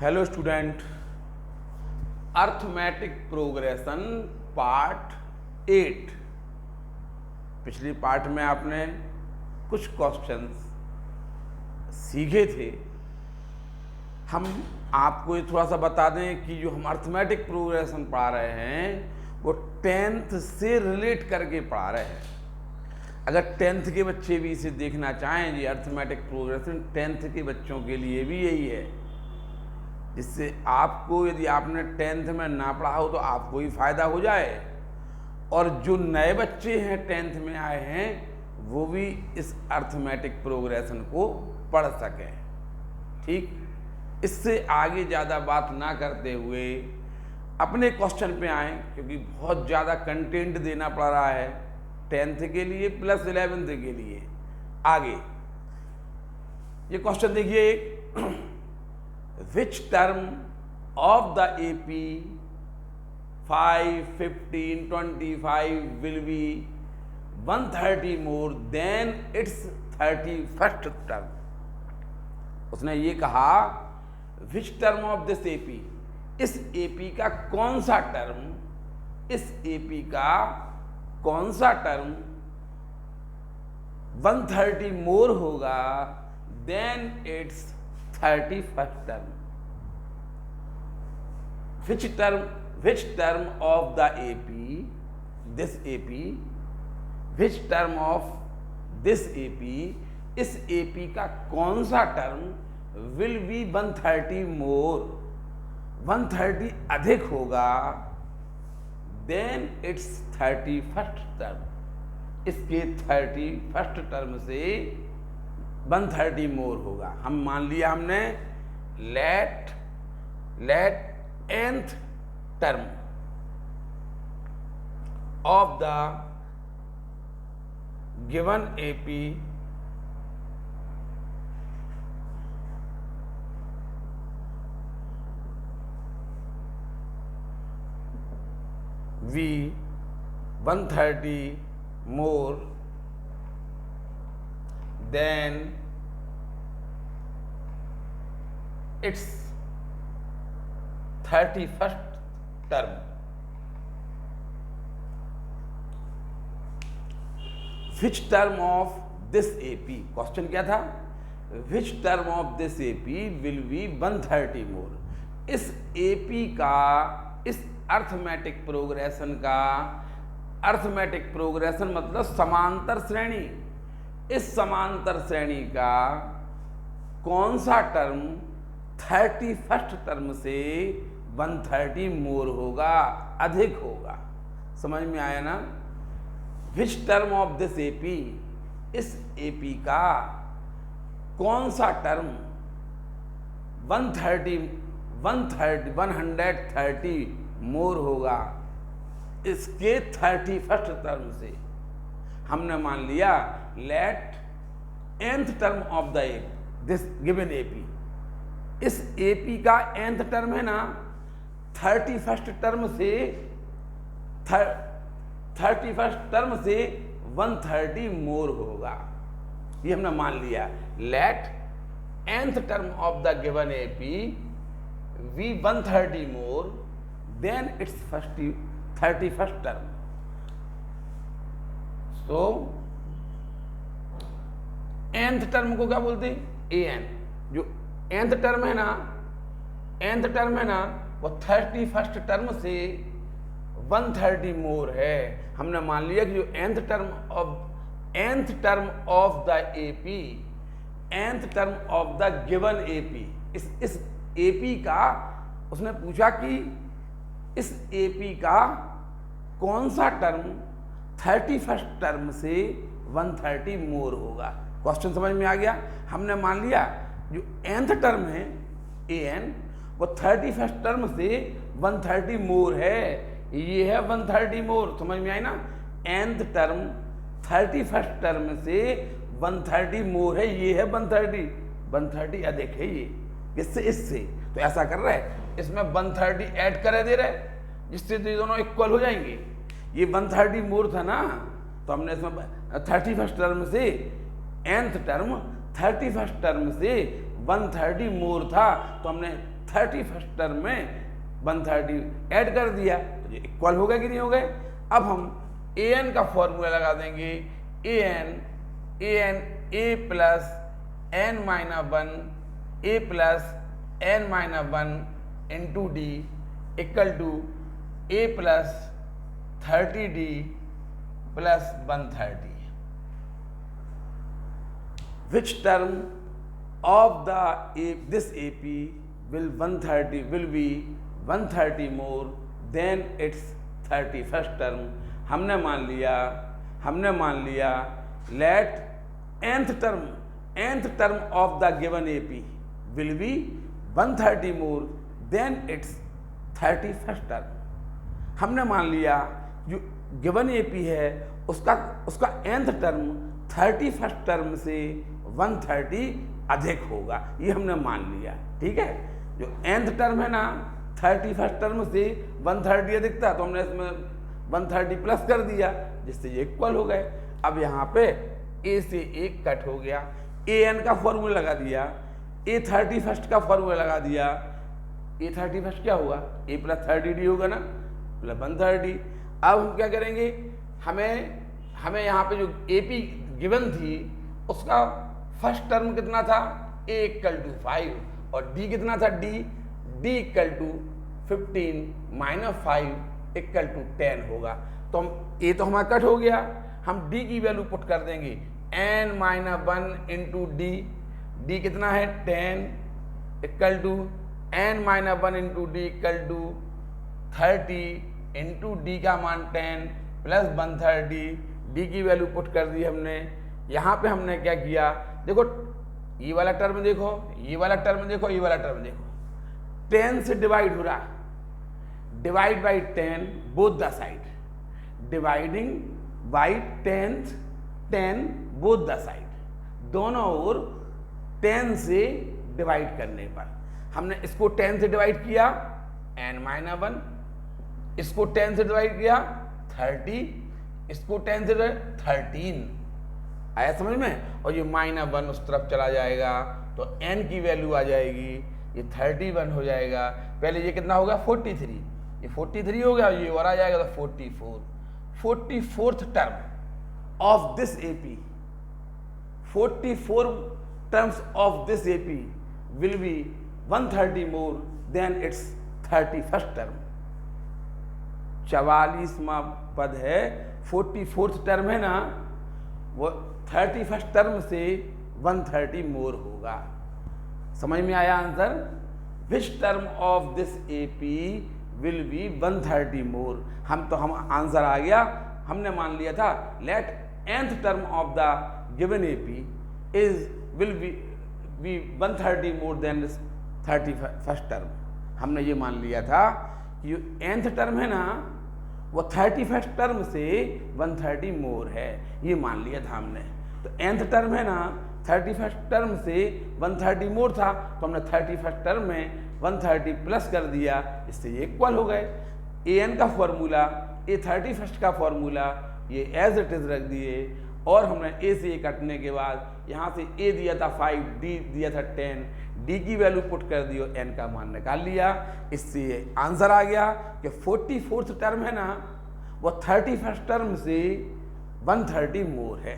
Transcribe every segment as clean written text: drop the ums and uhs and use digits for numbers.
Hello student, arithmetic progression part 8। पिछली part में आपने कुछ क्वेश्चंस सीखे थे। हम आपको ये थोड़ा सा बता दें कि जो हम अर्थमेटिक प्रोग्रेशन पढ़ा रहे हैं वो 10th से रिलेट करके पढ़ा रहे हैं। अगर 10th के बच्चे भी इसे देखना चाहें, ये अर्थमेटिक प्रोग्रेशन 10th के बच्चों के लिए भी यही है, जिससे आपको, यदि आपने 10th में ना पढ़ा हो तो आपको ही फायदा हो जाए, और जो नए बच्चे हैं 10th में आए हैं वो भी इस अर्थमेटिक प्रोग्रेशन को पढ़ सकें। ठीक, इससे आगे ज़्यादा बात ना करते हुए अपने क्वेश्चन पे आए, क्योंकि बहुत ज़्यादा कंटेंट देना पड़ रहा है 10th के लिए प्लस 11th के लिए। आगे ये क्वेश्चन देखिए, एक which term of the AP 5, 15, 25 will be 130 more than its 31st term? उसने ये कहा which term of this AP, इस AP का कौन सा टर्म, इस AP का कौन सा टर्म 130 मोर होगा than its 31st term? Which term of the AP, this AP, which term of this AP, इस AP का कौन सा टर्म will be 130 more, 130 अधिक होगा then its 31st term, इसके 31st टर्म से 130 मोर होगा। हम मान लिया हमने let nth term of the given AP V 130 more then its 31st term. Which term of this AP, question क्या था, which term of this AP will be 130 more? इस AP का, इस अर्थमेटिक प्रोग्रेशन का, अर्थमेटिक प्रोग्रेशन मतलब समांतर श्रेणी, इस समांतर श्रेणी का कौन सा टर्म 31st टर्म से 130 मोर होगा, अधिक होगा? समझ में आया ना? विच टर्म ऑफ दिस AP, इस AP का कौन सा टर्म 130 मोर होगा इसके 31st टर्म से? हमने मान लिया let nth term of the this given AP, इस AP का nth टर्म है ना 31st टर्म से 130 मोर होगा, ये हमने मान लिया। Let nth term of the given AP V 130 more than its 31st term. तो nth टर्म को क्या बोलते हैं? AN। जो nth टर्म है ना वो 31st टर्म से 130 मोर है। हमने मान लिया कि जो nth term of the AP, nth term of the given AP, इस AP का, उसने पूछा कि इस AP का कौन सा टर्म 31st टर्म से 130 मोर होगा। क्वेश्चन समझ में आ गया? हमने मान लिया जो nth टर्म है AN वो 31st टर्म से 130 मोर है, ये है 130 मोर। समझ में आई ना? nth टर्म 31st टर्म से 130 मोर है, ये है 130 अधिक है ये, किससे? इससे। तो ऐसा कर रहे हैं, इसमें 130 ऐड करे दे रहे, जिससे तो ये दोनों इक्वल हो जाएंगे। ये 130 मोर था ना, तो हमने इसमें 31st टर्म से nth टर्म 31st टर्म से 130 मोर था, तो हमने 31st टर्म में 130 ऐड कर दिया तो ये इक्वल हो गए कि नहीं हो गए। अब हम an का फॉर्मूला लगा देंगे, an a plus n minus 1 a plus n minus 1 into D equal to a plus 30d plus 130। Which term of this AP will be 130 more than its 31st term? हमने मान लिया let nth term of the given AP will be 130 more than its 31st term। हमने मान लिया जो given AP है उसका nth term 31st term से 130 अधिक होगा, ये हमने मान लिया। ठीक है, जो nth टर्म है ना 31st टर्म से 130 अधिक था तो हमने इसमें 130 प्लस कर दिया जिससे ये इक्वल हो गए। अब यहाँ पे a से 1 कट हो गया, an का फॉर्मूला लगा दिया, a 31st का फॉर्मूला लगा दिया, a 31st क्या हुआ a प्लस 30d होगा ना प्लस 130। अब हम क्या करेंगे, हमें यहाँ पे जो AP गिवन थी उसका फर्स्ट टर्म कितना था a इक्वल टू 5 और d कितना था d equal to 15 minus 5 equal to 10 होगा। तो हम a तो हमारा कट हो गया, हम d की वैल्यू पुट कर देंगे n माइनस 1 इंटू d कितना है 10 equal to n minus 1 into D equal to 30 into D का मान 10 प्लस 130, डी की वैल्यू पुट कर दी हमने। यहाँ पे हमने क्या किया, देखो ये वाला टर्म देखो, ये वाला टर्म देखो, ये वाला टर्म देखो, 10 से डिवाइड हो रहा, divide by 10 both the side, dividing by 10 both the side, दोनों ओर 10 से डिवाइड करने पर हमने इसको 10 से डिवाइड किया n माइनस 1, इसको 10 से डिवाइड किया 30, इसको 10 से 13, आया समझ में। और ये माइनस 1 उस तरफ चला जाएगा तो n की वैल्यू आ जाएगी, ये 31 हो जाएगा। पहले ये कितना होगा 43, ये 43 हो गया, ये और आ जाएगा तो 44th term of this AP, 44 terms of this AP will be 130 more than its 31st term। 44वां पद है, 44th टर्म है ना, वो 31st टर्म से 130 मोर होगा। समझ में आया answer. Which term of this AP will be 130 more. हम आंसर आ गया, हमने मान लिया था let nth term of the given AP will be 130 more than this 31st term. हमने ये मान लिया था कि जो nth टर्म है ना वो 31st टर्म से 130 मोर है, ये मान लिया था हमने। तो nth टर्म है ना 31st टर्म से 130 मोर था तो हमने 31st टर्म में 130 प्लस कर दिया, इससे ये इक्वल हो गए। an का फॉर्मूला, a 31st का फॉर्मूला ये एज इट इज रख दिए और हमने a से a कटने के बाद यहाँ से a दिया था 5, d दिया था 10, d की वैल्यू पुट कर दी और n का मान निकाल लिया, इससे आंसर आ गया कि 44th टर्म है ना वो 31st टर्म से 130 मोर है।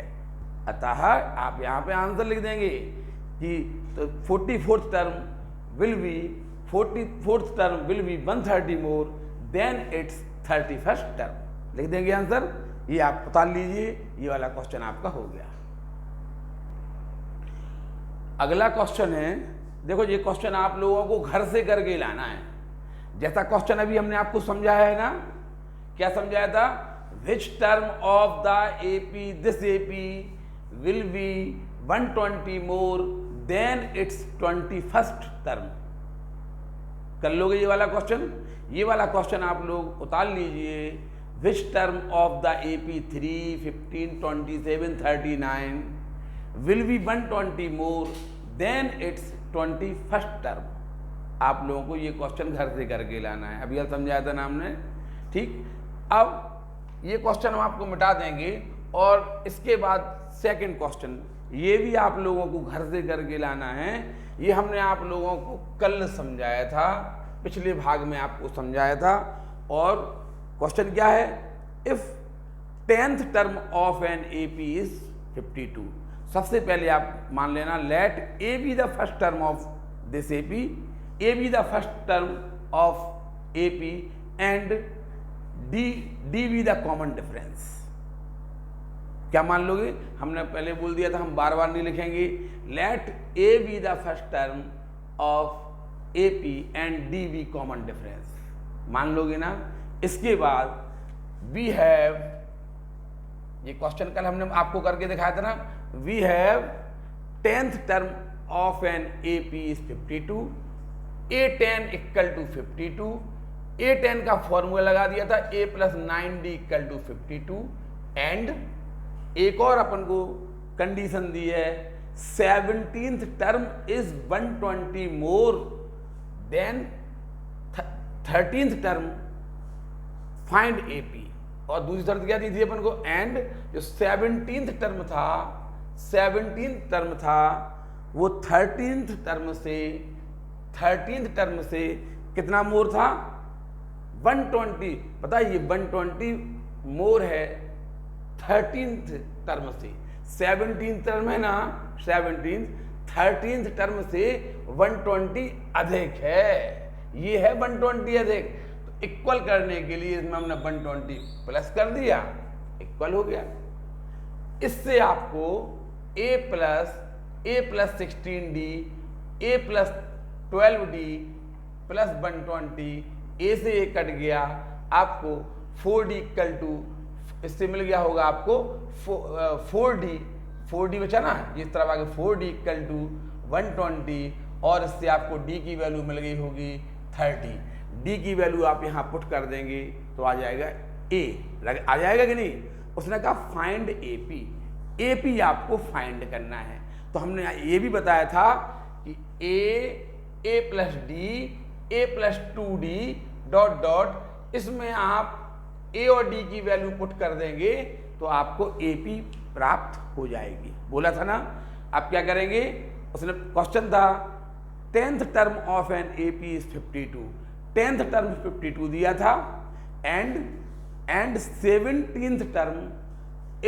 अतः आप यहाँ पे आंसर लिख देंगे कि तो 44th term will be 130 more than its 31st term, लिख देंगे आंसर। ये आप बता लीजिए, ये वाला क्वेश्चन आपका हो गया। अगला क्वेश्चन है, देखो ये क्वेश्चन आप लोगों को घर से करके लाना है। जैसा क्वेश्चन अभी हमने आपको समझाया है ना, क्या समझाया था, विच term of the AP this AP will B 120 more than it's 21st term. कर लोगे ये वाला क्वेश्चन। ये वाला क्वेश्चन आप लोग उतार लीजिए। विच term of the AP 3, 15, 27, 39 will be 120 more than it's 21st term. आप लोगों को ये क्वेश्चन घर से करके लाना है, अभी यह समझाया था ना हमने, ठीक। अब ये क्वेश्चन हम आपको मिटा देंगे और इसके बाद सेकंड क्वेश्चन ये भी आप लोगों को घर से करके लाना है। ये हमने आप लोगों को कल समझाया था, पिछले भाग में आपको समझाया था। और क्वेश्चन क्या है, if 10th term of an AP is 52। सबसे पहले आप मान लेना, let A be the first term of this AP, A be the first term of AP and D be the common difference. क्या मान लोगे, हमने पहले बोल दिया था, हम बार बार नहीं लिखेंगे। Let A be the first term of A P and D be common difference, मान लोगे ना। इसके बाद वी हैव, ये क्वेश्चन कल हमने आपको करके दिखाया था ना, we have 10th term of an A P is 52, A10 equal to 52, A10 का फॉर्मूला लगा दिया था a plus 9d equal to 52 and एक और अपन को कंडीशन दी है, 17th term is 120 more than 13th term, find AP. और दूसरी शर्त क्या दी थी अपन को, एंड जो 17th टर्म था, 17th टर्म था वो 13th टर्म से कितना मोर था, 120। पता है ये 120 मोर है 13th टर्म से। 17th टर्म है ना, 13th टर्म से 120 अधिक है, ये है 120 अधिक। तो इक्वल करने के लिए इसमें हमने 120 प्लस कर दिया, इक्वल हो गया। इससे आपको a plus 16d, a plus 12d plus 120, a से a कट गया, आपको 4d इक्वल टू, इससे मिल गया होगा आपको 4d बचा ना, जिस तरह आगे 4d इक्वल टू 120, और इससे आपको d की वैल्यू मिल गई होगी 30। d की वैल्यू आप यहाँ पुट कर देंगे तो आ जाएगा a, आ जाएगा कि नहीं। उसने कहा फाइंड एपी, एपी आपको फाइंड करना है। तो हमने ये भी बताया था कि a plus D, a plus 2d dot dot, इसमें आप a और d की वैल्यू पुट कर देंगे तो आपको AP प्राप्त हो जाएगी। बोला था ना। आप क्या करेंगे, उसने क्वेश्चन था 10th term of an AP is 52, 10th term 52 दिया था, and 17th term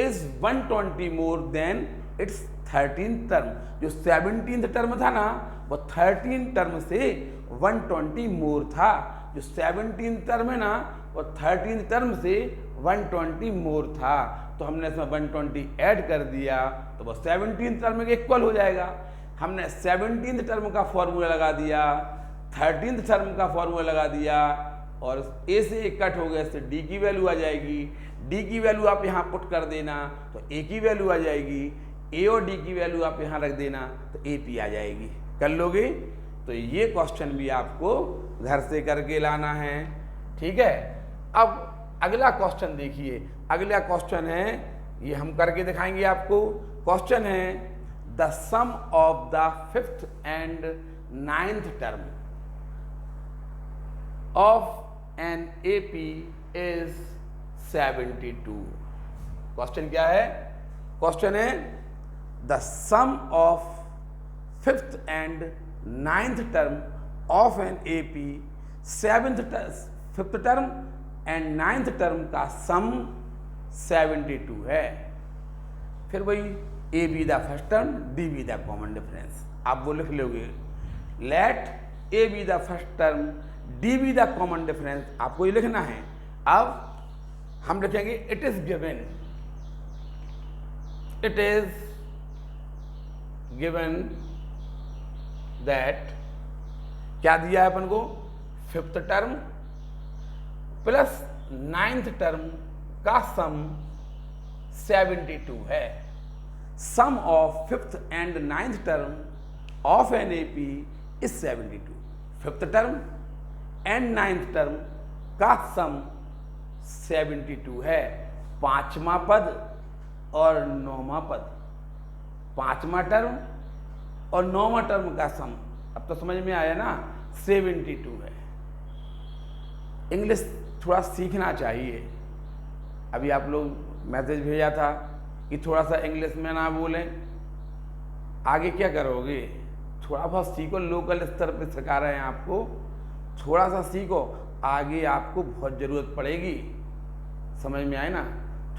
is 120 more than its 13th term. जो 17th टर्म था ना वो 13th टर्म से 120 मोर था। जो 17th टर्म है ना वो 13th टर्म से 120 मोर था। तो हमने इसमें 120 ऐड कर दिया तो वो 17th टर्म के इक्वल हो जाएगा। हमने 17th टर्म का फॉर्मूला लगा दिया, 13th टर्म का फॉर्मूला लगा दिया, और a से एक कट हो गया, इससे d की वैल्यू आ जाएगी। d की वैल्यू आप यहाँ पुट कर देना तो a की वैल्यू आ जाएगी, a और d की वैल्यू आप यहाँ रख देना तो AP आ जाएगी। कर लोगे। तो ये क्वेश्चन भी आपको घर से करके लाना है, ठीक है। अब अगला क्वेश्चन देखिए, अगला क्वेश्चन है, ये हम करके दिखाएंगे आपको। क्वेश्चन है the sum of the 5th and 9th term of an AP is 72। Question क्या है, क्वेश्चन है the sum of 5th and 9th term of an AP, 5th term and 9th term का सम 72 है। फिर वही A be the first term, D be the common difference. आप वो लिख लोगे, let A be the first term, D be the common difference, आपको ये लिखना है। अब हम लिखेंगे it is given, it is given that, क्या दिया है अपन को, 5th term plus 9th term का सम 72 है। Sum of 5th and 9th term of an AP is 72। 5th term and 9th term का सम 72 है। 5वां पद और 9वां पद, 5वां टर्म और 9वां टर्म का सम, अब तो समझ में आया ना, 72 है। इंग्लिश थोड़ा सीखना चाहिए। अभी आप लोग मैसेज भेजा था कि थोड़ा सा इंग्लिश में ना बोलें, आगे क्या करोगे, थोड़ा बहुत सीखो, लोकल स्तर पे सिखा रहे हैं आपको, थोड़ा सा सीखो, आगे आपको बहुत ज़रूरत पड़ेगी। समझ में आए ना,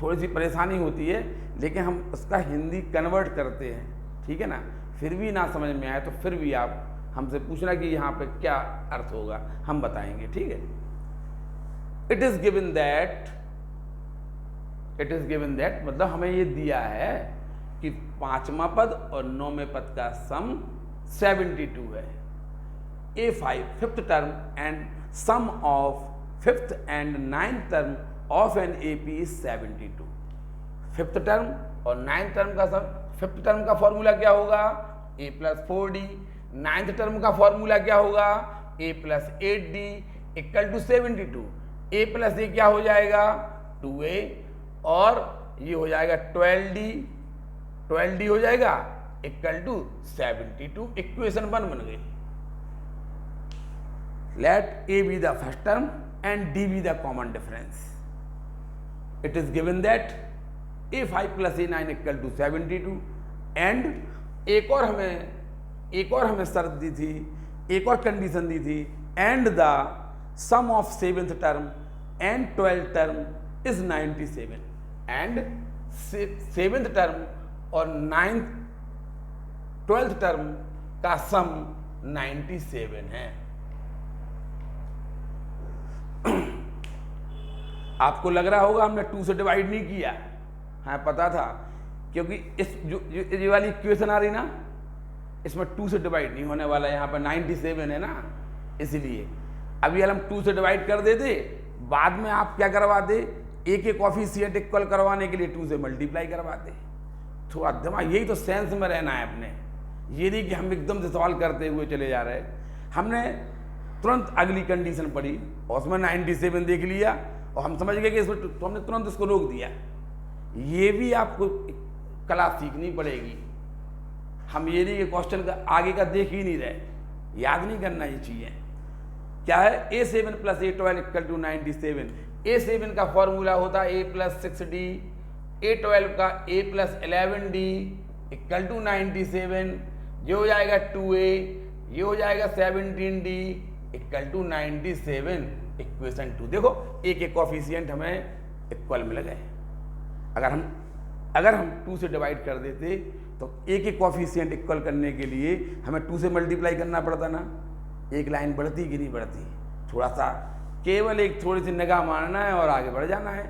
थोड़ी सी परेशानी होती है लेकिन हम उसका हिंदी कन्वर्ट करते हैं, ठीक है ना। फिर भी ना समझ में आए तो फिर भी आप हमसे पूछना कि यहाँ पे क्या अर्थ होगा, हम बताएंगे, ठीक है। इट इज गिवन दैट मतलब हमें ये दिया है कि 5वां पद और 9वें पद का सम 72 है। A5 fifth term and sum of fifth and 9th term of an AP is 72। Fifth term और 9th टर्म का सम, फिफ्थ टर्म का फॉर्मूला क्या होगा, A + 4D। 9th टर्म का फॉर्मूला क्या होगा, A + 8D = 72। A + A क्या हो जाएगा, 2A, और ये हो जाएगा 12D हो जाएगा = 72। इक्वेशन 1 बन गई। Let A be the first term and D be the common difference. It is given that A5 + A9 = 72 and एक और हमें शर्त दी थी, एक और कंडीशन दी थी, and the sum of 7th term and 12th term is 97 and 7th term और 12th term का सम 97 है। आपको लग रहा होगा हमने 2 से डिवाइड नहीं किया, हाँ पता था, क्योंकि इस जो ये वाली इक्वेशन आ रही ना, इसमें 2 से डिवाइड नहीं होने वाला, यहाँ पर 97 है ना, इसलिए अभी हम 2 से डिवाइड कर देते, बाद में आप क्या करवाते, A के कोफिशिएंट इक्वल करवाने के लिए 2 से मल्टीप्लाई करवाते। थोड़ा दिमाग, यही तो सेंस में रहना है अपने, ये नहीं कि हम एकदम से सवाल करते हुए चले जा रहे। हमने तुरंत अगली कंडीशन पढ़ी और उसमें 97 देख लिया और हम समझ गए कि इसमें, तो हमने तुरंत इसको रोक दिया। ये भी आपको कला सीखनी पड़ेगी। हम ये नहीं कि क्वेश्चन का आगे का देख ही नहीं रहे, याद नहीं करना ये चीज़ें। क्या है, A7 + A12 = 97। A7 का फॉर्मूला होता है A + 6D, A12 का A + 11D = 97, ये हो जाएगा 2A, ये हो जाएगा 17D = 97। इक्वेशन 2 देखो, A के कोफिशिएंट हमें इक्वल मिल गए। अगर हम 2 से डिवाइड कर देते तो A के कोफिशिएंट इक्वल करने के लिए हमें 2 से मल्टीप्लाई करना पड़ता ना, एक लाइन बढ़ती कि नहीं बढ़ती। थोड़ा सा केवल एक थोड़ी सी निगाह मारना है और आगे बढ़ जाना है।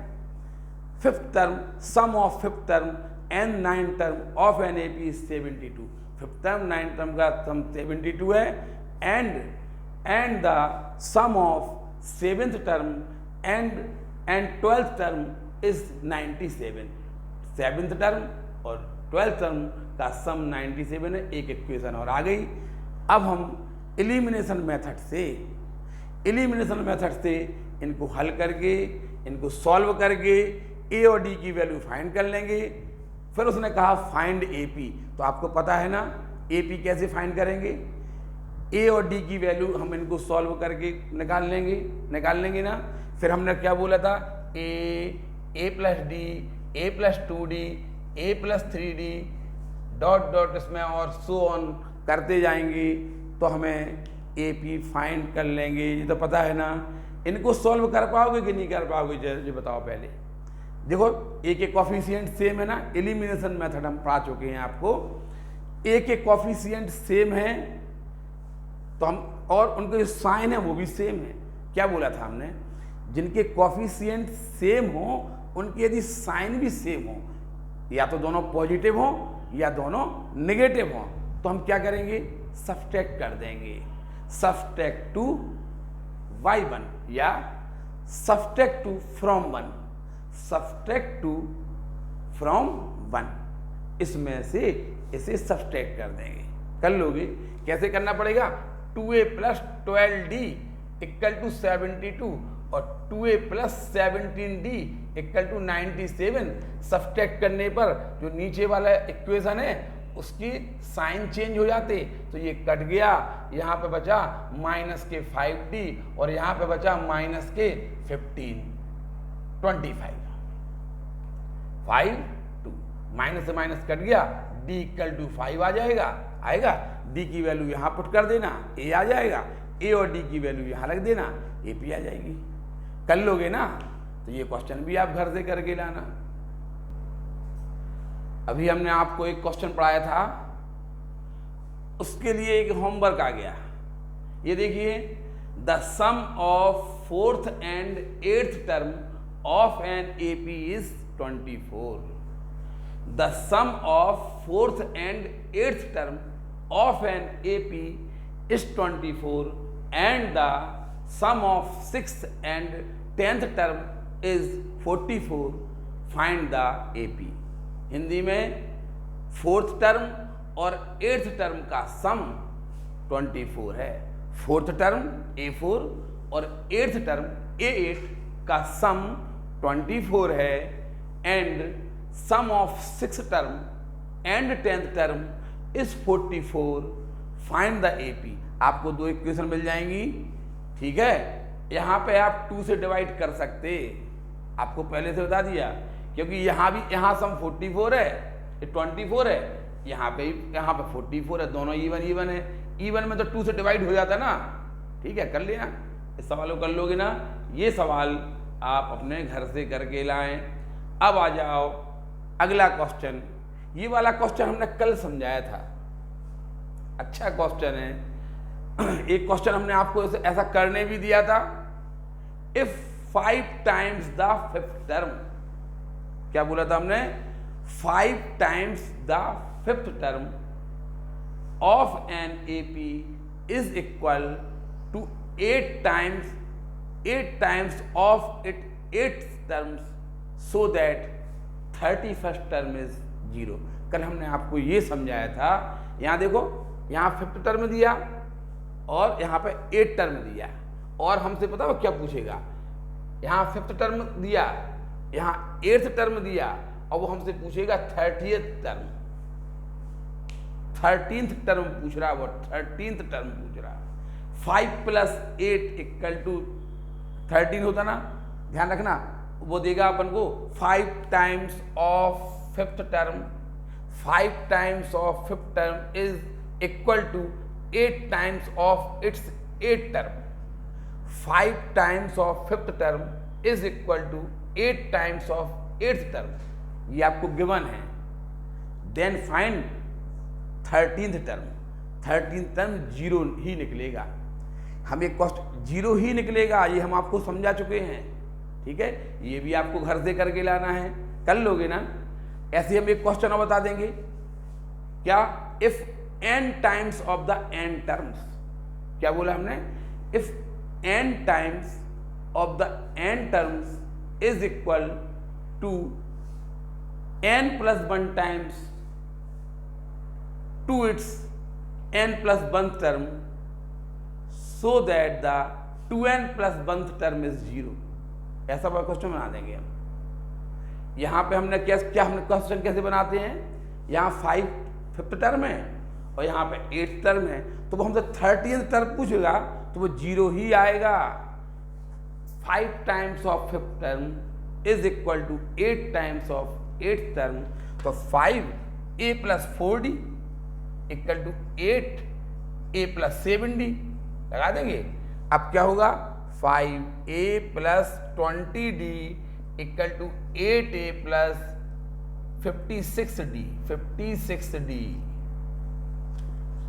Fifth term, sum of fifth term and 9th term of an AP is 72। Fifth term 9th term का सम 72 है and the sum of 7th term and 12th term is 97। 7th term और 12th टर्म का सम 97 है। एक equation और आ गई। अब हम एलिमिनेशन मेथड से इनको हल करके, इनको सॉल्व करके A और D की वैल्यू फाइंड कर लेंगे। फिर उसने कहा फाइंड AP, तो आपको पता है ना AP कैसे फाइंड करेंगे। A और D की वैल्यू हम इनको सॉल्व करके निकाल लेंगे ना। फिर हमने क्या बोला था, A + D, A + 2D, A + 3D dot इसमें और सो ऑन करते जाएंगे तो हमें AP फाइंड कर लेंगे। ये तो पता है ना। इनको सॉल्व कर पाओगे कि नहीं कर पाओगे, ये बताओ पहले। देखो A के कोफिशिएंट सेम है ना, एलिमिनेशन मेथड हम पढ़ा चुके हैं आपको। A के कोफिशिएंट सेम है तो हम, और उनके जो साइन है वो भी सेम है। क्या बोला था हमने, जिनके कोफिशिएंट सेम हो उनके यदि साइन भी सेम हो, या तो दोनों पॉजिटिव हो या दोनों नेगेटिव हो, तो हम क्या करेंगे, सब्ट्रैक्ट कर देंगे। सब्ट्रैक्ट टू y1 या subtract to from 1, subtract to from 1, इसमें से इसे सब्ट्रैक्ट कर देंगे। कर लोगे, कैसे करना पड़ेगा, 2A + 12D = 72 और 2A + 17D = 97। सब्ट्रैक्ट करने पर जो नीचे वाला इक्वेशन है उसकी साइन चेंज हो जाते, तो ये कट गया, यहाँ पे बचा -5D और यहाँ पे बचा -15, 25, 5 2 माइनस से माइनस कट गया, डी इक्वल टू 5 आ जाएगा, आएगा। डी की वैल्यू यहाँ पुट कर देना, ए आ जाएगा। ए और डी की वैल्यू यहाँ रख देना, ए पी आ जाएगी। कर लोगे ना? तो ये क्वेश्चन भी आप घर से करके लाना। अभी हमने आपको एक क्वेश्चन पढ़ाया था, उसके लिए एक होमवर्क आ गया। ये देखिए, the sum of 4th and 8th term of an AP is 24. The sum of 4th and 8th term of an AP is 24 and the sum of 6th and 10th term is 44. Find the AP. Hindi में 4th term और 8th term का sum 24 है। 4th term A4 और 8th term A8 का sum 24 है and sum of 6th term and 10th term is 44। Find the AP। आपको दो equation मिल जाएंगी, ठीक है। यहाँ पे आप 2 से डिवाइड कर सकते, आपको पहले से बता दिया, क्योंकि यहाँ सम 44 है, ये 24 है, यहाँ पे 44 है, दोनों इवन है। इवन में तो 2 से डिवाइड हो जाता ना, ठीक है। कर लेना, इस सवाल को कर लोगे ना। ये सवाल आप अपने घर से करके लाएं। अब आ जाओ अगला क्वेश्चन। ये वाला क्वेश्चन हमने कल समझाया था, अच्छा क्वेश्चन है। एक क्वेश्चन हमने आपको ऐसा करने भी दिया था, if 5 times the 5th term, क्या बोला था हमने? 5 times the 5th term of an AP is equal to 8 times of it 8th terms so that 31st term is 0। कल हमने आपको ये समझाया था। यहाँ देखो, यहाँ 5th टर्म दिया और यहाँ पे 8 टर्म दिया, और हमसे पता हो क्या पूछेगा? यहाँ 5th टर्म दिया, यहाँ 8th टर्म दिया, और वो हमसे पूछेगा 30th टर्म, 13th टर्म पूछ रहा है, वो 13th टर्म पूछ रहा है। 5 + 8 = 13 होता ना, ध्यान रखना। वो देगा अपन को 5 times of 5th term, 5 times of 5th term is equal to 8 times of its 8th term. 5 times of 5th term is equal to 8 times of 8th term, ये आपको गिवन है। Then find 13th term. 13th term 0 ही निकलेगा, हमें cost 0 ही निकलेगा, ये हम आपको समझा चुके हैं, ठीक है। ये भी आपको घर से करके लाना है, कर लोगे ना। ऐसे हम एक क्वेश्चन और बता देंगे, क्या? If n times of the n terms, क्या बोला हमने? If n times of the n terms is equal to n + 1 times to its n + 1 term so that the 2n + 1 term is 0। ऐसा क्वेश्चन बना देंगे हम। यहाँ पे हमने हमने क्वेश्चन कैसे बनाते हैं? यहाँ 5th टर्म है और यहाँ पे 8th टर्म है, तो वो हमसे 30th टर्म पूछेगा तो वो 0 ही आएगा। 5 times of 5th term is equal to 8 times of 8th term, तो 5a + 4d = 8a + 7d लगा देंगे। अब क्या होगा? 5a + 20d = 8a + 56d।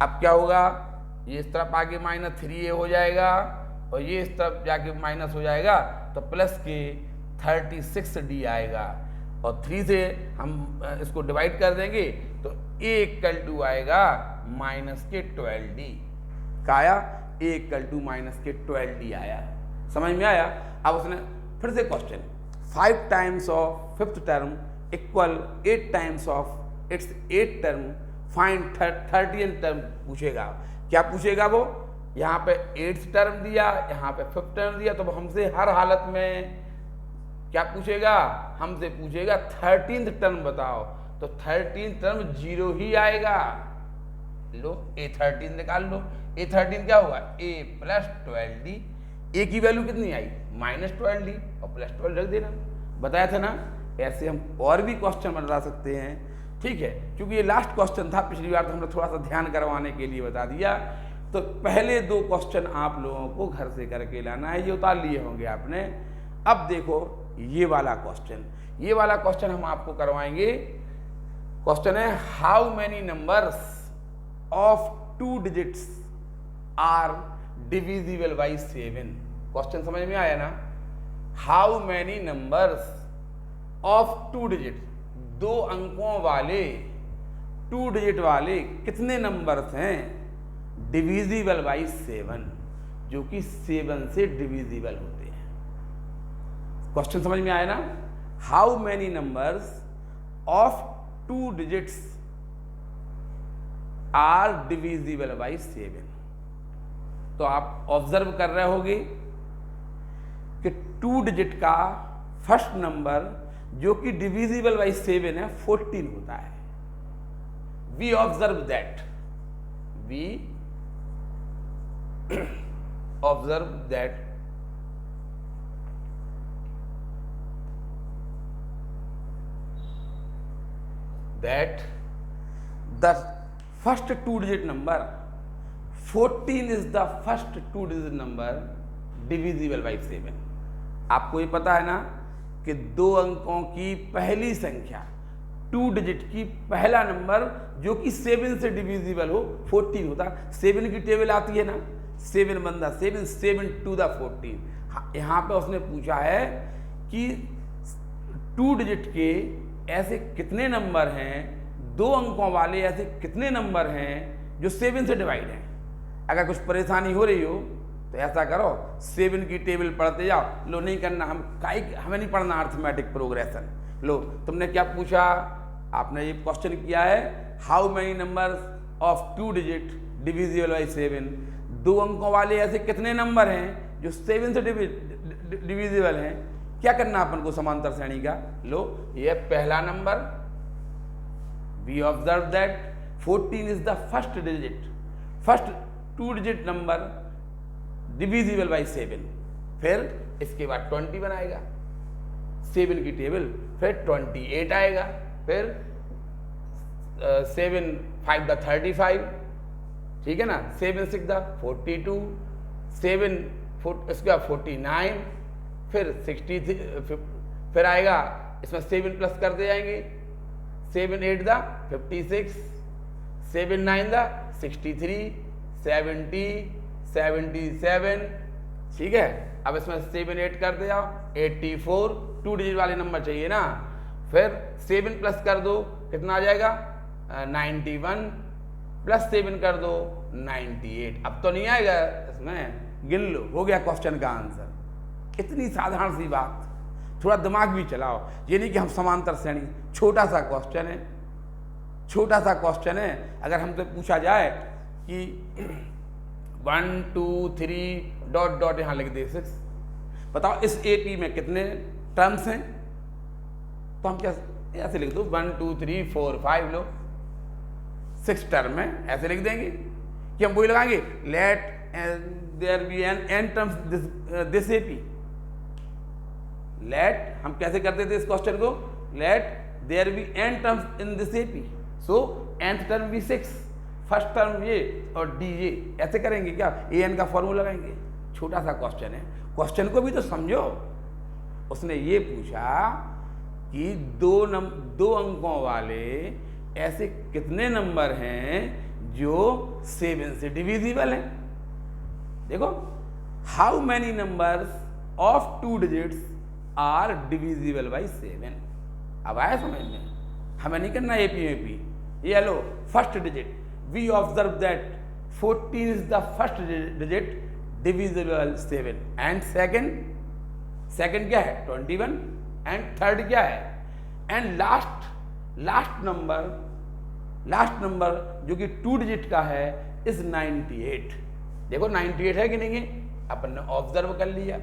अब क्या होगा? ये इस तरफ आगे -3a हो जाएगा और ये इस तरफ जाके माइनस हो जाएगा, तो प्लस के 36d आएगा, और 3 से हम इसको डिवाइड कर देंगे तो a = आएगा -12d। क्या आया? a = -12d आया। समझ में आया? अब उसने फिर से question, 5 times of 5th term equal 8 times of its 8th term, find 30th term पूछेगा। क्या पूछेगा वो? यहाँ पे 8th टर्म दिया, यहाँ पे 5th टर्म दिया, तो वो हमसे हर हालत में क्या पूछेगा? हमसे पूछेगा 13th टर्म बताओ, तो 13th टर्म 0 ही आएगा। लो a13 निकाल लो। a13 क्या होगा? a + 12d। a की वैल्यू कितनी आई? -12d, और +12 रख देना, बताया था ना। ऐसे हम और भी क्वेश्चन बना सकते हैं। ठीक है, क्योंकि ये लास्ट क्वेश्चन था, पिछली बार तो हमने थोड़ा सा ध्यान करवाने के लिए बता दिया। तो पहले 2 क्वेश्चन आप लोगों को घर से करके लाना है, ये उतार लिए होंगे आपने। अब देखो ये वाला क्वेश्चन हम आपको करवाएंगे। क्वेश्चन है how many numbers of 2 digits are divisible by 7। Question समझ में आया ना? How many numbers of 2 digit, 2 अंकों वाले 2 डिजिट वाले कितने नंबर्स हैं डिविजिबल बाई 7, जो कि 7 से डिविजिबल होते हैं। क्वेश्चन समझ में आया ना? How many numbers of 2 digits are divisible by 7। तो आप ऑब्जर्व कर रहे होगे कि 2 डिजिट का फर्स्ट नंबर जो कि डिविजिबल बाई 7 है 14 होता है। We observe that the first 2 digit number 14 is the first 2 digit number divisible by 7। आपको ये पता है ना कि 2 अंकों की पहली संख्या 2 डिजिट की पहला नंबर जो कि 7 से डिविजिबल हो 14 होता। 7 की टेबल आती है ना, 7 बंदा 7 टू द 14। यहाँ पे उसने पूछा है कि 2 डिजिट के ऐसे कितने नंबर हैं, 2 अंकों वाले ऐसे कितने नंबर हैं जो 7 से डिवाइड हैं। अगर कुछ परेशानी हो रही हो तो ऐसा करो, 7 की टेबल पढ़ते जाओ। लो नहीं करना, हमें नहीं पढ़ना अर्थमेटिक प्रोग्रेशन। लो तुमने क्या पूछा, आपने ये क्वेश्चन किया है how many numbers of 2 digit divisible by 7। 2 अंकों वाले ऐसे कितने नंबर हैं जो 7 से डिविजिबल हैं। क्या करना अपन को समांतर श्रेणी का? लो ये पहला नंबर, we observe that 14 is the first digit, first 2 digit number divisible by 7। फिर इसके बाद 21 आएगा, 7 की टेबल, फिर 28 आएगा, फिर 7 5 द 35, ठीक है ना, 7 6 द 42, 7 इसके बाद 49, फिर 63, फिर आएगा इसमें 7 प्लस करते जाएंगे, 7 8 द 56, 7 9 द 63, 70 77, ठीक है। अब इसमें 7 8 करते जाओ, 84, 2 डिजिट वाले नंबर चाहिए ना। फिर 7 प्लस कर दो, कितना आ जाएगा 91, प्लस 7 कर दो 98। अब तो नहीं आएगा इसमें, गिन लो, हो गया क्वेश्चन का आंसर। इतनी साधारण सी बात, थोड़ा दिमाग भी चलाओ। ये नहीं कि हम समांतर श्रेणी, छोटा सा क्वेश्चन है, छोटा सा क्वेश्चन है। अगर हमसे पूछा जाए कि 1 2 3 डॉट डॉट यहाँ लिख दे 6, बताओ इस एपी में कितने टर्म्स हैं, तो हम क्या ऐसे लिख दो 1 2 3 4 5 लो 6 टर्म है, ऐसे लिख देंगे कि हम वही लगाएंगे let there be n terms this AP. Let हम कैसे करते थे इस क्वेश्चन को, let there be n terms in this AP, so nth term भी 6, फर्स्ट टर्म ये और डी ये, ऐसे करेंगे क्या, ए एन का फॉर्मूला लगाएंगे। छोटा सा क्वेश्चन है, क्वेश्चन को भी तो समझो। उसने ये पूछा कि 2 अंकों वाले ऐसे कितने नंबर हैं जो 7 से डिविजिबल हैं। देखो how many numbers of 2 digits are divisible by 7। अब आया समझ में, हमें नहीं करना एपी। ये लो first digit, we observe that 14 is the first digit divisible 7, and second क्या है 21, एंड थर्ड क्या है, एंड लास्ट नंबर जो कि 2 डिजिट का है इज 98। देखो 98 है कि नहीं है, अपन ने ऑब्जर्व कर लिया।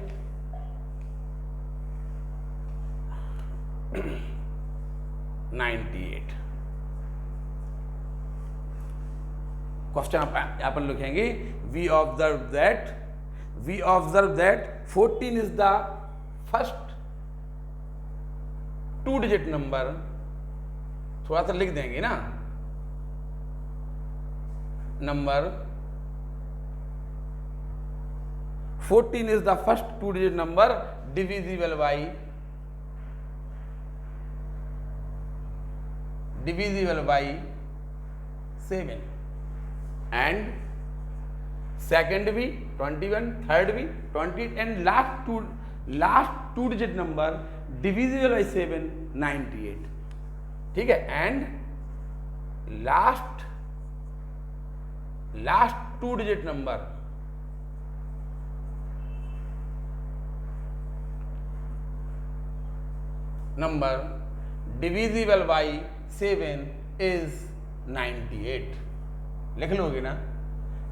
98 क्वेश्चन अपन लिखेंगे we observe that 14 is the first 2 digit number थोड़ा सा लिख देंगे ना, number 14 is the first two digit number divisible by 7, and second भी 21, third भी 20, and last two digit number divisible by 7, 98. ठीक है, and last two digit number divisible by 7 is 98. लिख लोगे ना,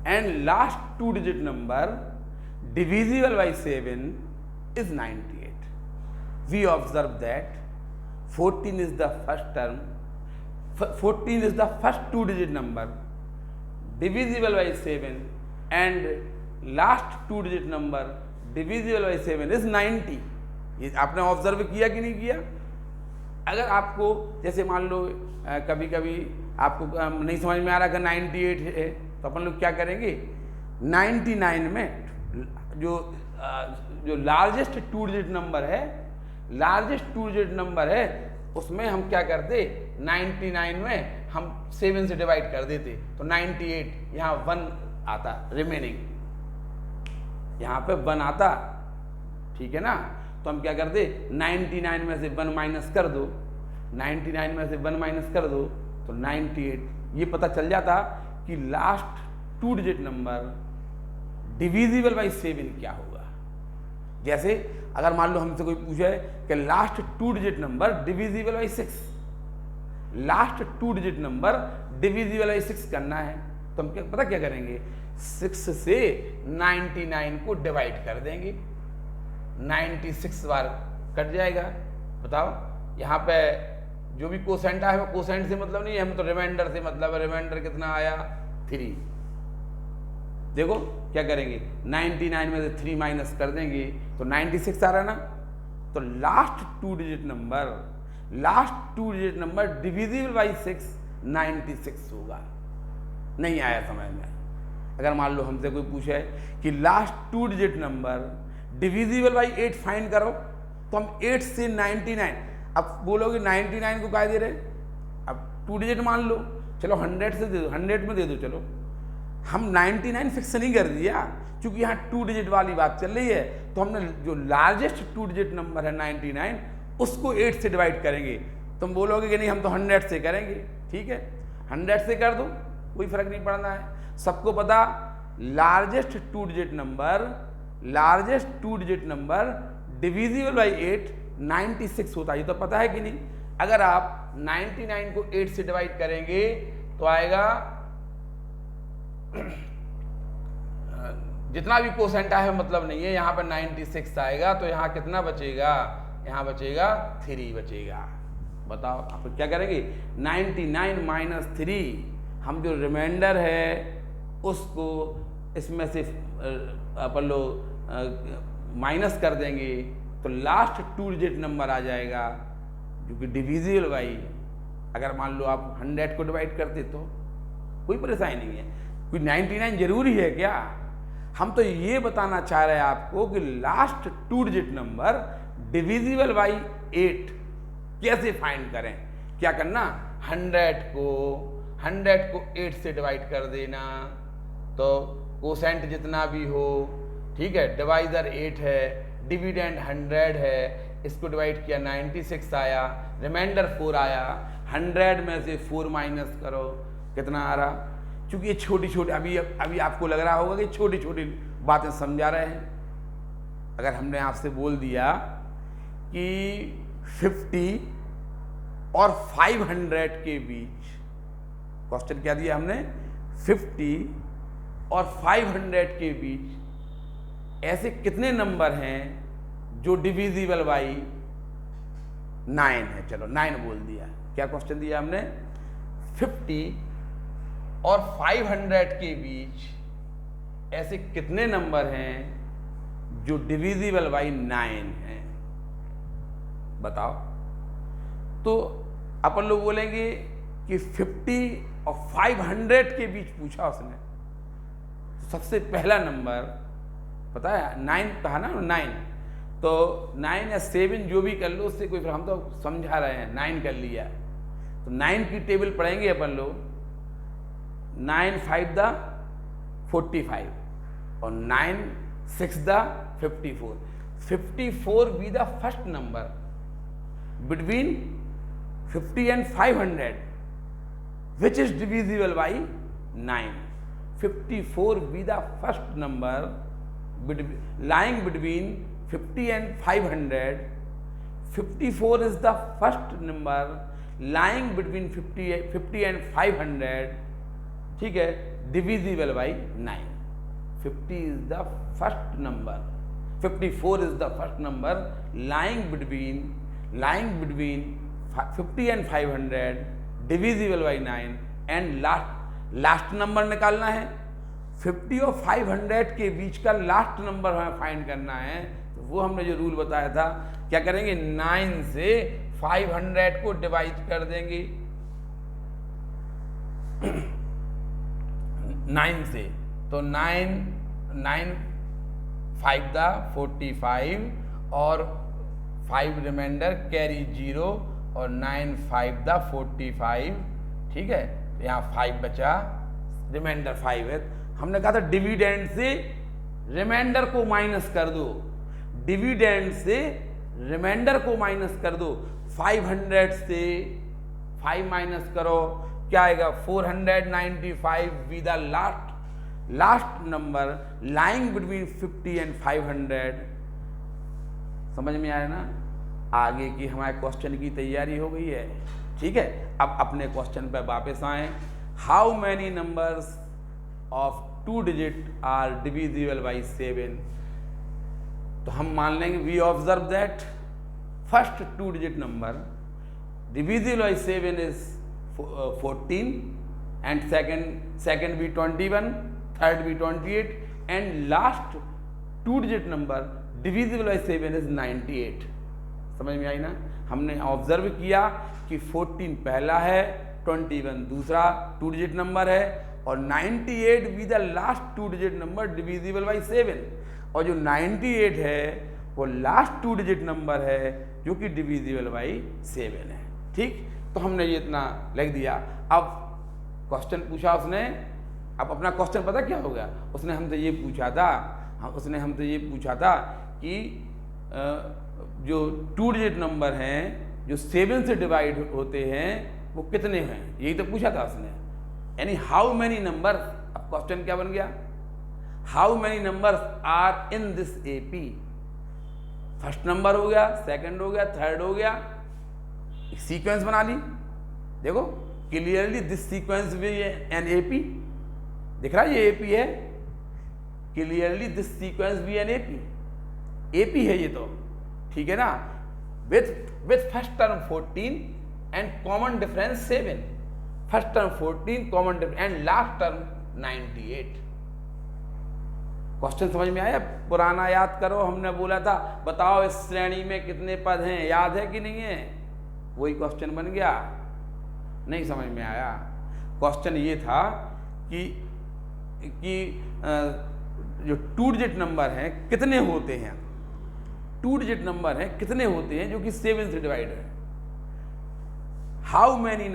and last two digit number divisible by 7 is 98. We observe that 14 is the first term, 14 is the first two digit number divisible by 7, and last two digit number divisible by 7 is 90. ये आपने observe किया कि नहीं किया? अगर आपको जैसे मान लो कभी कभी आपको नहीं समझ में आ रहा कि 98 है, तो अपन लोग क्या करेंगे, 99 में जो लार्जेस्ट टू डिजिट नंबर है, उसमें हम क्या करते, 99 में हम 7 से डिवाइड कर देते, तो 98 यहाँ 1 आता, रिमेनिंग यहाँ पे 1 आता, ठीक है ना। तो हम क्या करते, 99 में से 1 माइनस कर दो, 99 में से 1 माइनस कर दो तो 98। ये पता चल जाता कि last two digit number divisible by 7 क्या होगा। जैसे अगर मान लो हमसे कोई पूछे कि last two digit number divisible by 6, last two digit number divisible by 6 करना है, तो हम पता क्या करेंगे, 6 से 99 को डिवाइड कर देंगे, 96 बार कट जाएगा। बताओ यहाँ पे जो भी कोसेंट आया है, कोसेंट से मतलब नहीं है, हम तो रिमाइंडर से मतलब है। रिमाइंडर कितना आया, 3। देखो क्या करेंगे, 99 में से 3 माइनस कर देंगे तो 96 आ रहा ना। तो last two digit number divisible by 6 96 होगा। नहीं आया समझ में? अगर मान लो हमसे कोई पूछे कि last two digit number divisible by 8 find करो, तो हम 8 से 99, अब बोलोगे 99 को क्या दे रहे, अब टू डिजिट मान लो, चलो 100 से दे दो, 100 में दे दो। चलो हम 99 फिक्स नहीं कर दिया, क्योंकि यहाँ टू डिजिट वाली बात चल रही है, तो हमने जो लार्जेस्ट टू डिजिट नंबर है 99, उसको 8 से डिवाइड करेंगे। तुम बोलोगे कि नहीं हम तो 100 से करेंगे, ठीक है 100 से कर दो, कोई फर्क नहीं पड़ना है। सबको पता largest two digit number divisible by 8 96 होता है, ये तो पता है कि नहीं। अगर आप 99 को 8 से डिवाइड करेंगे तो आएगा जितना भी कोसेंट है मतलब नहीं है, यहाँ पर 96 आएगा, तो यहाँ कितना बचेगा, यहाँ बचेगा 3 बचेगा। बताओ आप क्या करेंगे, 99 माइनस 3, हम जो रिमाइंडर है उसको इसमें से अपन लोग माइनस कर देंगे, तो लास्ट टू डिजिट नंबर आ जाएगा जो कि डिविजिबल बाई, अगर मान लो आप 100 को डिवाइड करते तो कोई परेशानी नहीं है। कोई 99 जरूरी है क्या? हम तो ये बताना चाह रहे हैं आपको कि last two digit number divisible by 8 कैसे फाइंड करें। क्या करना, 100 को 8 से डिवाइड कर देना, तो कोसेंट जितना भी हो, ठीक है, डिवाइजर 8 है, डिविडेंड 100 है, इसको डिवाइड किया 96 आया, रिमाइंडर 4 आया, 100 में से 4 माइनस करो, कितना आ रहा। क्योंकि ये छोटी छोटी अभी आपको लग रहा होगा कि छोटी छोटी बातें समझा रहे हैं। अगर हमने आपसे बोल दिया कि 50 और 500 के बीच, क्वेश्चन क्या दिया हमने, 50 और 500 के बीच ऐसे कितने नंबर हैं जो डिविजिबल बाई 9 है। चलो 9 बोल दिया। क्या क्वेश्चन दिया हमने, 50 और 500 के बीच ऐसे कितने नंबर हैं जो डिविजिबल बाई 9 हैं। बताओ। तो अपन लोग बोलेंगे कि 50 और 500 के बीच पूछा उसने, तो सबसे पहला नंबर पता है 9 कहा ना, 9, तो 9 या 7 जो भी कर लो उससे कोई, हम तो समझा रहे हैं 9 कर लिया, तो 9 की टेबल पढ़ेंगे अपन लोग। 9 5 द 45 और 9 6 the 54। 54 be the first number between 50 and 500 which is divisible by 9. 54 be the first number lying between 50 and 500. 54 is the first number lying between 50 and 500, ठीक है, divisible by 9. 50 is the first number, 54 is the first number lying between 50 and 500 divisible by 9, and last number निकालना है। 50 और 500 के बीच का last number हमें find करना है, तो वो हमने जो रूल बताया था, क्या करेंगे, 9 से 500 को डिवाइड कर देंगे 9 से, तो 9 5 द 45 और 5 रिमाइंडर कैरी 0 और 9 5 द 45, ठीक है, तो यहाँ 5 बचा, रिमाइंडर 5 है। हमने कहा था डिविडेंड से रिमाइंडर को माइनस कर दो, डिविडेंड से रिमाइंडर को माइनस कर दो। 500 से 5 माइनस करो, क्या आएगा, 495 with the last number lying between 50 and 500। समझ में आया ना? आगे की हमारे क्वेश्चन की तैयारी हो गई है, ठीक है। अब अपने क्वेश्चन पर वापस आए। How many numbers of 2 digit are divisible by 7? तो हम मान लेंगे, we observe that first 2 digit number divisible by 7 is 14 and second be 21, third be 28 and last 2 digit number divisible by 7 is 98। समझ में आई ना? हमने ऑब्जर्व किया कि 14 पहला है, 21 दूसरा 2 डिजिट नंबर है और 98 भी the last 2 digit number divisible by 7, और जो 98 है वो लास्ट 2 डिजिट नंबर है जो कि डिविजिबल बाई 7 है, ठीक। तो हमने ये इतना लिख दिया। अब क्वेश्चन पूछा उसने, अब अपना क्वेश्चन पता क्या हो गया, उसने हमसे ये पूछा था कि जो 2 डिजिट नंबर हैं जो 7 से डिवाइड होते हैं वो कितने हैं, यही तो पूछा था उसने। यानी हाउ मैनी नंबर, अब क्वेश्चन क्या बन गया, how many numbers are in this AP. First number हो गया, सेकंड हो गया, थर्ड हो गया, सीक्वेंस बना ली। देखो क्लियरली दिस सीक्वेंस भी एन एपी दिख रहा है, ये एपी है, क्लियरली दिस सीक्वेंस भी एन एपी है ये तो, ठीक है ना। With first term 14 and common difference 7, first term 14 common difference and last term 98। Question समझ में आया? पुराना याद करो, हमने बोला था बताओ इस श्रेणी में कितने पद हैं, याद है कि नहीं है? वही क्वेश्चन बन गया। नहीं समझ में आया? क्वेश्चन ये था कि जो 2 डिजिट नंबर हैं कितने होते हैं, 2 डिजिट नंबर हैं कितने होते हैं जो कि 7 से डिवाइड है। How many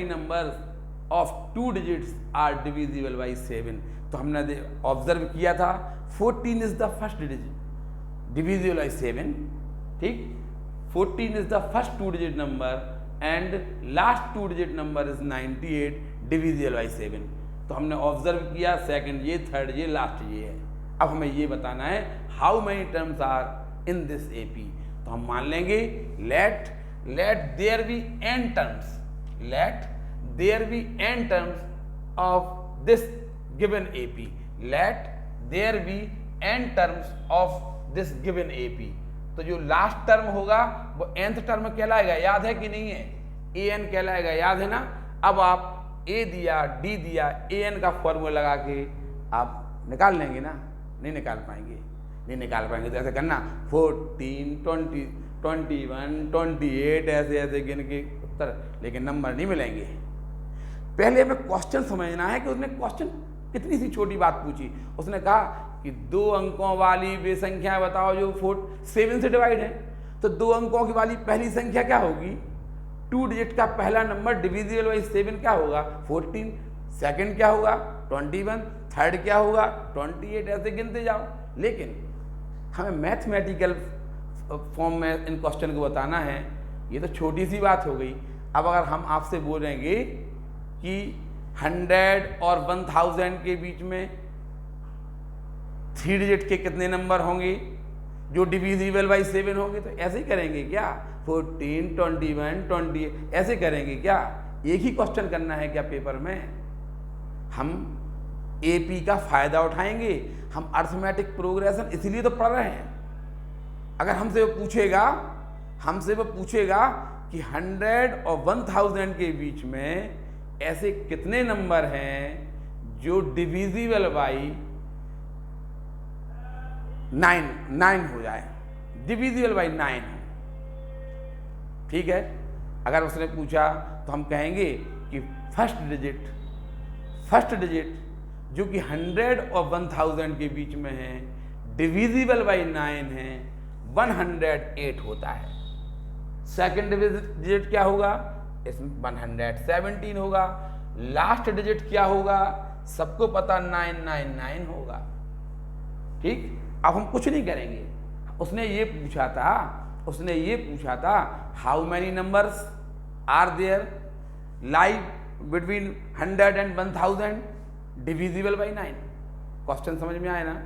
numbers of 2 digits are divisible by 7? तो हमने ऑब्जर्व किया था 14 is the first digit divisible by 7, ठीक। 14 is the first 2 digit number and last 2 digit number is 98 divisible by 7। तो हमने ऑब्जर्व किया सेकंड ये, थर्ड ये, लास्ट ये है। अब हमें ये बताना है how many terms are in this AP. तो हम मान लेंगे let there be n terms, let there be n terms of this given AP, let there be n terms of this given AP. तो जो लास्ट टर्म होगा वो nth term कहलाएगा, याद है कि नहीं है? an कहलाएगा, याद है ना? अब आप a दिया, d दिया, an का फॉर्मूला लगा के आप निकाल लेंगे ना? नहीं निकाल पाएंगे तो ऐसे करना 14, 21, 28 ऐसे ऐसे गिन के उत्तर, लेकिन नंबर नहीं मिलेंगे। पहले हमें क्वेश्चन समझना है कि उसने क्वेश्चन कितनी सी छोटी बात पूछी। उसने कहा कि 2 अंकों वाली वे संख्या बताओ जो 7 से डिवाइड है। तो 2 अंकों की वाली पहली संख्या क्या होगी? 2 डिजिट का पहला नंबर डिविजिबल बाई 7 क्या होगा? 14। सेकंड क्या होगा? 21। थर्ड क्या होगा? 28। ऐसे गिनते जाओ। लेकिन हमें मैथमेटिकल फॉर्म में इन क्वेश्चन को बताना है। ये तो छोटी सी बात हो गई। अब अगर हम आपसे बोलेंगे कि 100 और 1000 के बीच में 3 डिजिट के कितने नंबर होंगे जो डिविजिबल बाई 7 होंगे, तो ऐसे ही करेंगे क्या? 14, 21, 28 ऐसे करेंगे क्या? एक ही क्वेश्चन करना है क्या पेपर में? हम एपी का फायदा उठाएंगे। हम अर्थमेटिक प्रोग्रेशन इसीलिए तो पढ़ रहे हैं। अगर हमसे वो पूछेगा कि 100 और 1000 के बीच में ऐसे कितने नंबर हैं जो डिविजिबल बाई 9 हो जाए, डिविजिबल बाई 9 हो, ठीक है। अगर उसने पूछा तो हम कहेंगे कि फर्स्ट डिजिट जो कि 100 और 1000 के बीच में है, डिविजिबल बाई 9 है, 108 होता है। सेकंड डिजिट क्या होगा? इसमें 117 होगा। लास्ट डिजिट क्या होगा? सबको पता 999 होगा, ठीक। अब हम कुछ नहीं करेंगे। उसने ये पूछा था how many numbers are there lie between 100 and 1000 divisible by 9। Question समझ में आया ना?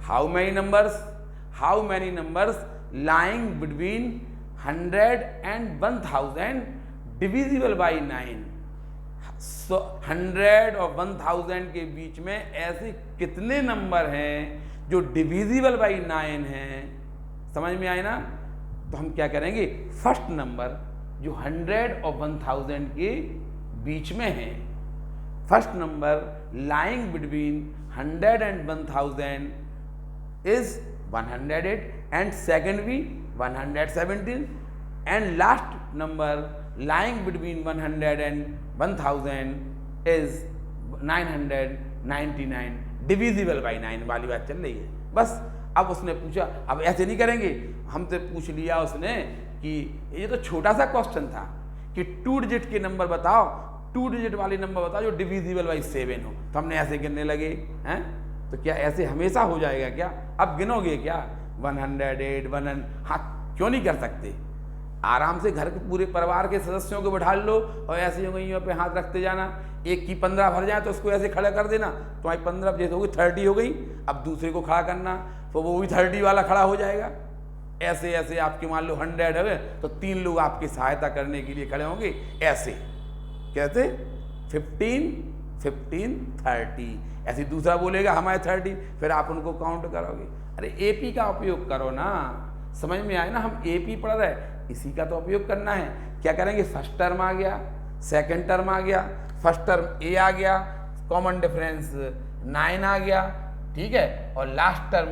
How many numbers lying between 100 and 1000 divisible by 9। 100 और 1000 के बीच में ऐसे कितने नंबर हैं जो डिविजिबल बाई 9 हैं? समझ में आए ना? तो हम क्या करेंगे? फर्स्ट नंबर जो 100 और 1000 के बीच में है, first number lying between 100 and 1000 is 108 and second भी 117 and last number lying between 100 and 1000 is 999 divisible by 9 वाली बात चल रही है। बस अब उसने पूछा, अब ऐसे नहीं करेंगे। हमसे पूछ लिया उसने कि ये तो छोटा सा क्वेश्चन था कि 2 डिजिट के नंबर बताओ, 2 डिजिट वाले नंबर बताओ जो डिविजिबल बाई 7 हो, तो हमने ऐसे गिनने लगे हैं। तो क्या ऐसे हमेशा हो जाएगा क्या? अब गिनोगे क्या? 108 100? हाँ, क्यों नहीं कर सकते? आराम से घर के पूरे परिवार के सदस्यों को बैठा लो और ऐसे उंगलियों पे हाथ रखते जाना। एक की 15 भर जाए तो उसको ऐसे खड़ा कर देना, तुम्हारी 15 जैसे होगी 30 हो गई। अब दूसरे को खड़ा करना तो वो भी 30 वाला खड़ा हो जाएगा। ऐसे ऐसे आपके मान लो 100 है तो 3 लोग आपकी सहायता करने के लिए खड़े होंगे। ऐसे कैसे 15 15 30 ऐसे दूसरा बोलेगा हमारे 30, फिर आप उनको काउंट करोगे। अरे एपी का उपयोग करो ना, समझ में आए ना? हम एपी पढ़ रहे हैं, इसी का तो उपयोग करना है। क्या करेंगे? फर्स्ट टर्म आ गया, सेकंड टर्म आ गया, फर्स्ट टर्म ए आ गया, कॉमन डिफरेंस 9 आ गया, ठीक है। और लास्ट टर्म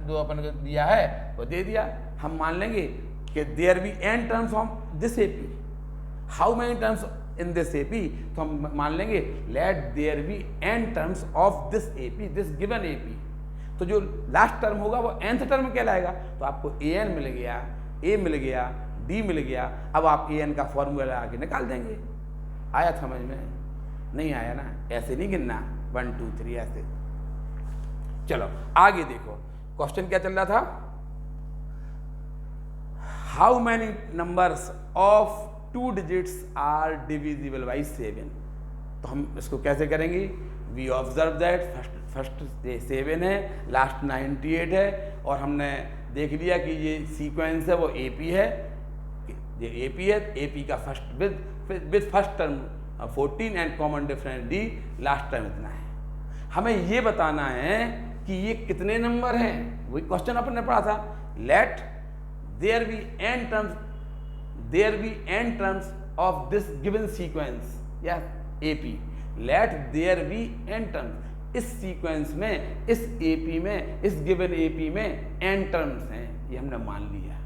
जो अपन को दिया है वो दे दिया। हम मान लेंगे कि there be n terms of this AP. How many terms in this AP? तो हम मान लेंगे let there be n terms of this AP, this given AP. तो जो लास्ट टर्म होगा वो nth टर्म कहलाएगा। तो आपको an मिल गया, a मिल गया, d मिल गया। अब आप an का फॉर्मूला आगे निकाल देंगे। आया समझ में? नहीं आया ना? ऐसे नहीं गिनना 1 2 3 ऐसे। चलो आगे देखो, क्वेश्चन क्या चल रहा था? How many numbers of 2 digits are divisible by 7? तो हम इसको कैसे करेंगे? वी ऑब्जर्व दैट फर्स्ट 7 है, लास्ट 98 है, और हमने देख लिया कि ये सीक्वेंस है वो एपी है, ये एपी है। एपी का first with first term 14 and common difference D, last term इतना है। हमें ये बताना है कि ये कितने नंबर हैं। वही क्वेश्चन अपन ने पढ़ा था, let there be n terms of this given sequence या AP. Let there be n terms, इस सीक्वेंस में, इस एपी में, इस गिवन एपी में n टर्म्स हैं, ये हमने मान लिया।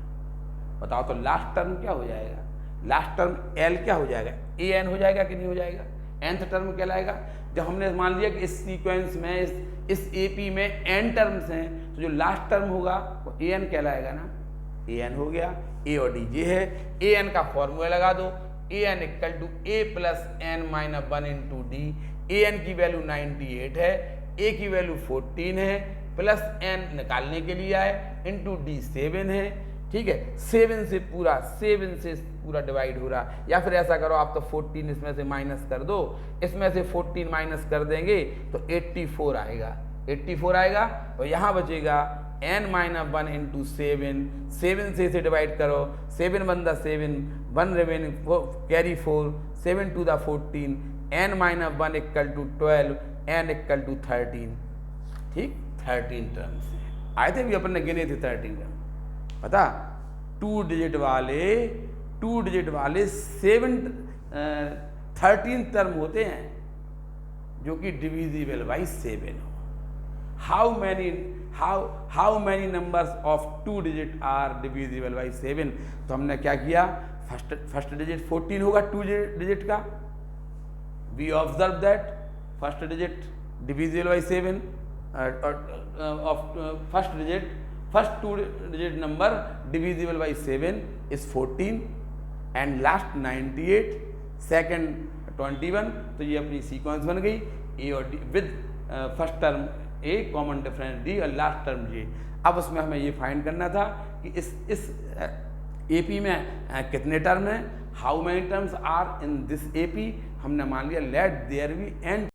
बताओ तो लास्ट टर्म क्या हो जाएगा? लास्ट टर्म एल क्या हो जाएगा? ए एन हो जाएगा कि नहीं हो जाएगा? nth टर्म कहलाएगा। जब हमने मान लिया कि इस सीक्वेंस में इस एपी में एन टर्म्स हैं, तो जो लास्ट टर्म होगा वो ए एन कहलाएगा ना। ए एन हो गया, ए और डी ये है। ए एन का फॉर्मूला लगा दो, A N equal to A plus N minus 1 into D. A N की वैल्यू 98 है, ए की वैल्यू 14 है, प्लस एन निकालने के लिए आए, इंटू डी 7 है। ठीक है, 7 से पूरा डिवाइड हो रहा। या फिर ऐसा करो, आप तो 14 इसमें से माइनस कर दो, इसमें से 14 माइनस कर देंगे तो 84 आएगा। 84 आएगा और यहाँ बचेगा n माइनस 1 इंटू 7 से इसे डिवाइड करो, 7 1 द 7, 1 रिमेनिंग कैरी 4, 7 2 द 14, n minus 1 equal to 12, n equal to 13। ठीक, 13 टर्म्स आए थे भी, अपन ने गिने थे 13 टर्म। पता 2 डिजिट वाले 13 टर्म होते हैं जो कि डिविजिबल बाई 7 हो। How many numbers of 2 digit are divisible by 7? तो हमने क्या किया, फर्स्ट डिजिट 14 होगा 2 डिजिट का। We observe that first digit divisible by 7 of first 2 digit number divisible by 7 is 14 and last 98, second 21। तो ये अपनी सीक्वेंस बन गई, ए और D with first term A, common difference D और लास्ट टर्म जे। अब उसमें हमें ये फाइंड करना था कि इस एपी में कितने टर्म हैं, how many terms are in this AP. हमने मान लिया लेट देयर बी n